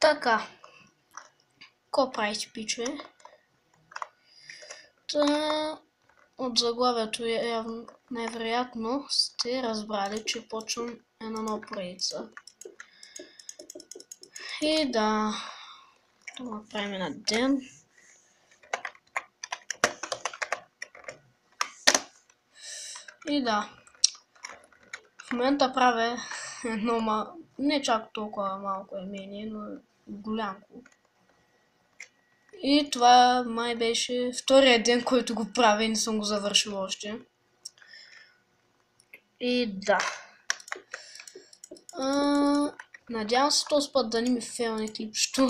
Така, какво правите, пичове? От заглавието най-вероятно сте разбрали, че почвам една нова поредица. И да направим на ден. И да, в момента правя едно не чак толкова малко имение, но голямко. И това май беше втория ден, който го правя и не съм го завършил още. И да. Надявам се този път да не ми фейлне клипчето.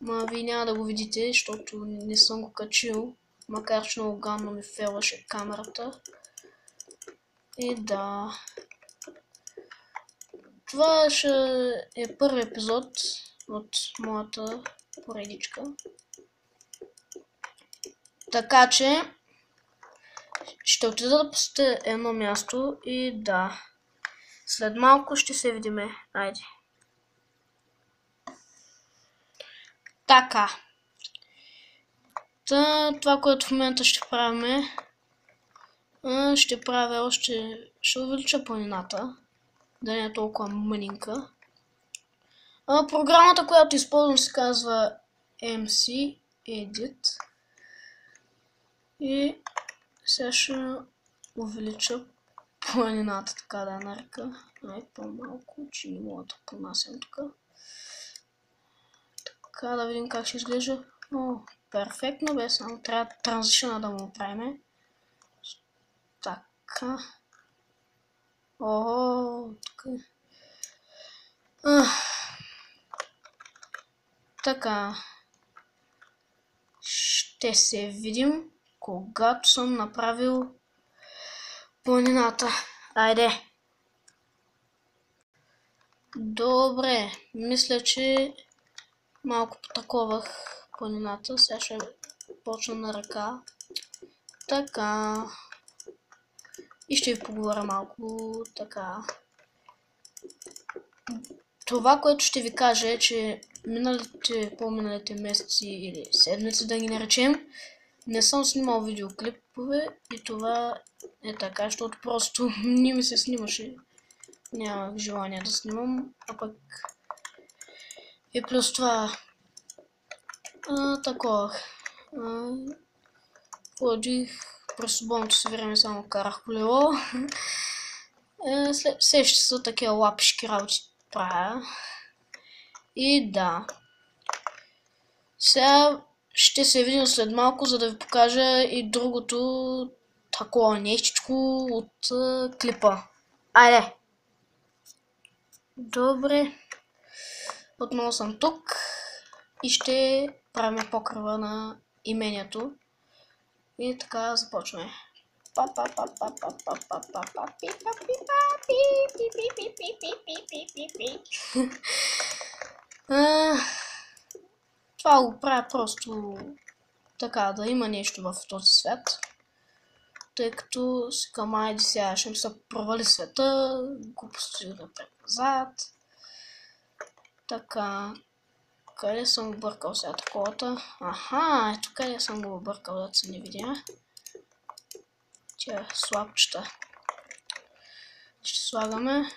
Ма вие няма да го видите, защото не съм го качил. Макар че много гадно ми фейлваше камерата. И да. Това ще е първи епизод от моята поредичка. Така че ще отида да посетя едно място и да. След малко ще се видиме. Айде. Така. Това, което в момента ще правим ще правя още... Ще увелича планината. Да не е толкова мънинка. Програмата, която използвам, се казва MC Edit. И сега ще увелича планината, така да я нарека. По-малко, че не мога да понасям тук. Така да видим как ще изглежда. Перфектно бе, само трябва транзишъна да му правим. Така. Тук. Така. Ще се видим, когато съм направил планината. Айде! Добре, мисля, че малко потаковах планината. Сега ще почна на ръка. Така. И ще ви поговоря малко така. Това, което ще ви кажа е, че по-миналите месеци или седмици, да ги наречем, не съм снимал видеоклипове и това е така, защото просто не ми се снимаше. Нямах желание да снимам, а пък и плюс това такова. Ходих през свободното си време, само карах колело. Сеща са такива лапишки работи правя. И да. Сега ще се видим след малко, за да ви покажа и другото такова нещичко от клипа. Айде! Добре. Отново съм тук и ще правим покрива на имението. И така започваме. Това го правя просто така, да има нещо в този свят. Тъй като си към айде сега ще се провали света, глупости напред-назад. Така, къде съм объркал сега таковата? Аха, ето къде съм го объркал, да се не видя. Тя слабчета. Ще слагаме.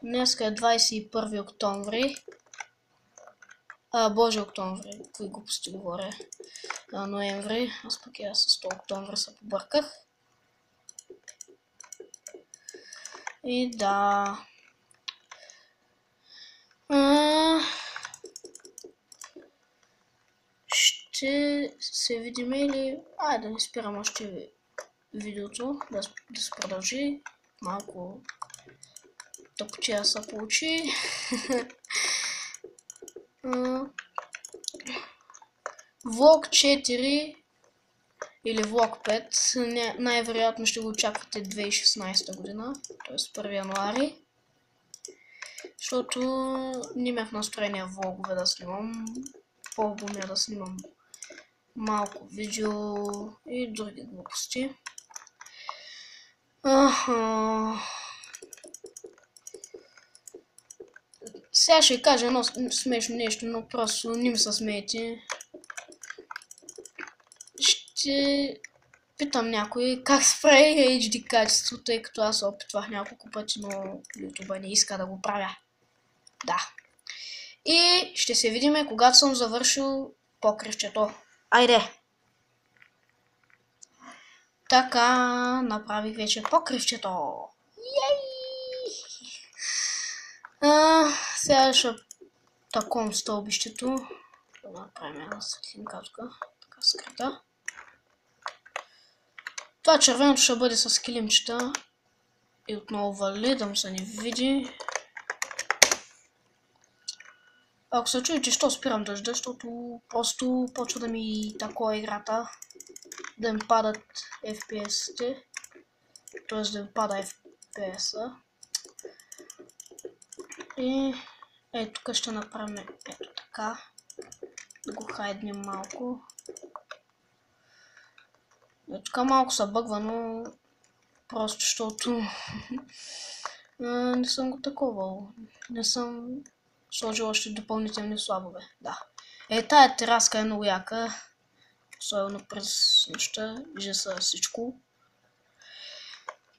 Днеска е 21 октомври. Боже, октомври, какви глупости говоря. Ноември, аз пък я с 100 октомври се побърках. И да. Ще се видим или... да не спирам още видеото, да се продължи. Малко тъпчея се получи. Влог 4 или влог 5 най-вероятно ще го очаквате 2016 година, т.е. 1 януари. Защото нямах настроение влогове да снимам. По-хубаво ми е да снимам малко видео и други глупости. Сега ще кажа едно смешно нещо, но просто не ми се смейте. Ще питам някой как се прави HD качество, тъй като аз се опитвах няколко пъти, но YouTube не иска да го правя. Да. И ще се видим, когато съм завършил покривчето. Айде! Така, направих вече покривчето. Йей! Сега ще таком стълбището. Да направим една светлинка тук. Така скрита. Това червеното ще бъде с килимчета. И отново вали, да му се не види. Ако се чуете, що спирам дъжда, защото просто почва да ми такова играта. Да ми падат FPS-те. Т.е. да ми пада FPS-а. И ето тук ще направим ето така. Да го хайднем малко. Ето тук малко се бъгва, но просто защото не съм го таковал. Не съм сложил още допълнителни слабове. Да. Тая тераска е много яка. Особено през нощта. Вижда се всичко.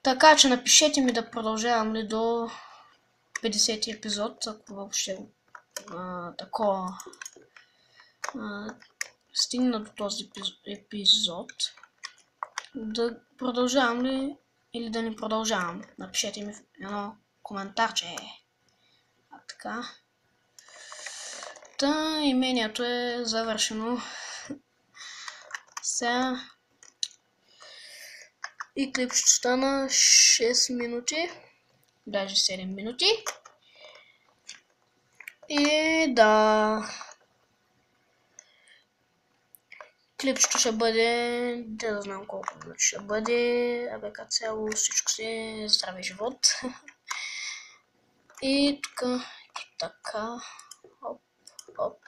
Така че напишете ми да продължавам ли до 50 епизод, ако въобще такова стигна до този епизод. Да продължавам ли или да не продължавам. Напишете ми едно коментарче. Така. Та имението е завършено. Сега и клип ще стана 6 минути. Даже 7 минути. И да. Клипчето ще бъде, да знам колко минути ще бъде, абе като цяло всичко си е здраве живот. И тук, така, хоп, хоп,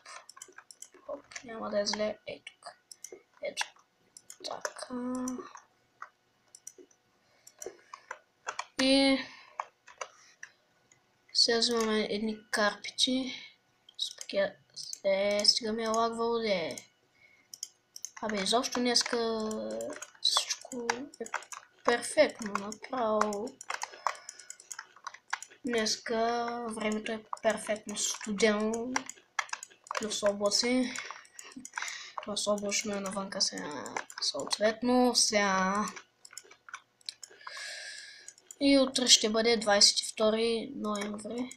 хоп, няма да е зле, ей тук, ето, така. И сега взимаме едни карпичи, стига ми е лагвало, абе, изобщо днеска всичко е перфектно направо. Днеска времето е перфектно студено, плюс облаци. Плюс облачно е навънка сега съответно. Сега и утре ще бъде 22 ноември.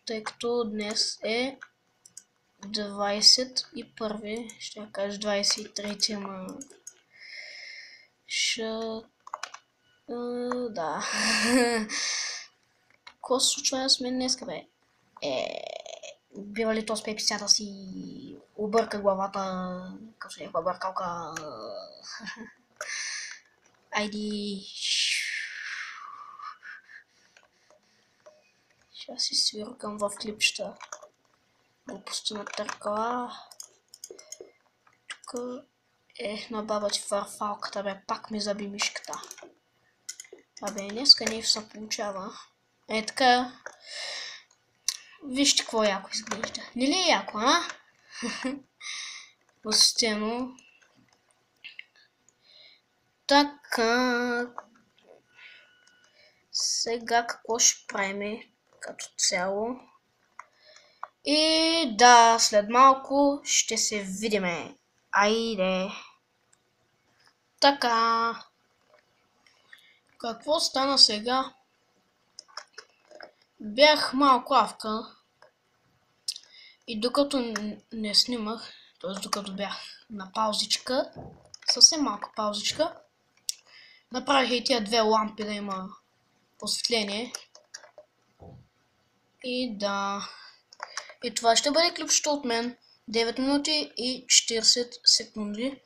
Тъй като днес е 21, ще кажа 23, ама да. Какво се случва с мен днеска, бе? Бива ли то с пепицата си обърка главата, като се някаква бъркалка? Айди. Ще си свиркам в клипчета. Глупости на търкала. Тук на баба ти фарфалката, бе, пак ми заби мишката. Абе, днеска не се получава. Така. Вижте какво яко изглежда. Не ли е яко, а? Посетено. Така. Сега какво ще правим като цяло? И да, след малко ще се видиме. Айде. Така. Какво стана сега? Бях малко авка. И докато не снимах, т.е. докато бях на паузичка, съвсем малка паузичка, направих и тия две лампи да има осветление. И да. И това ще бъде клипчето от мен. 9 минути и 40 секунди.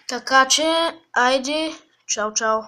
Така че, айде, чао, чао.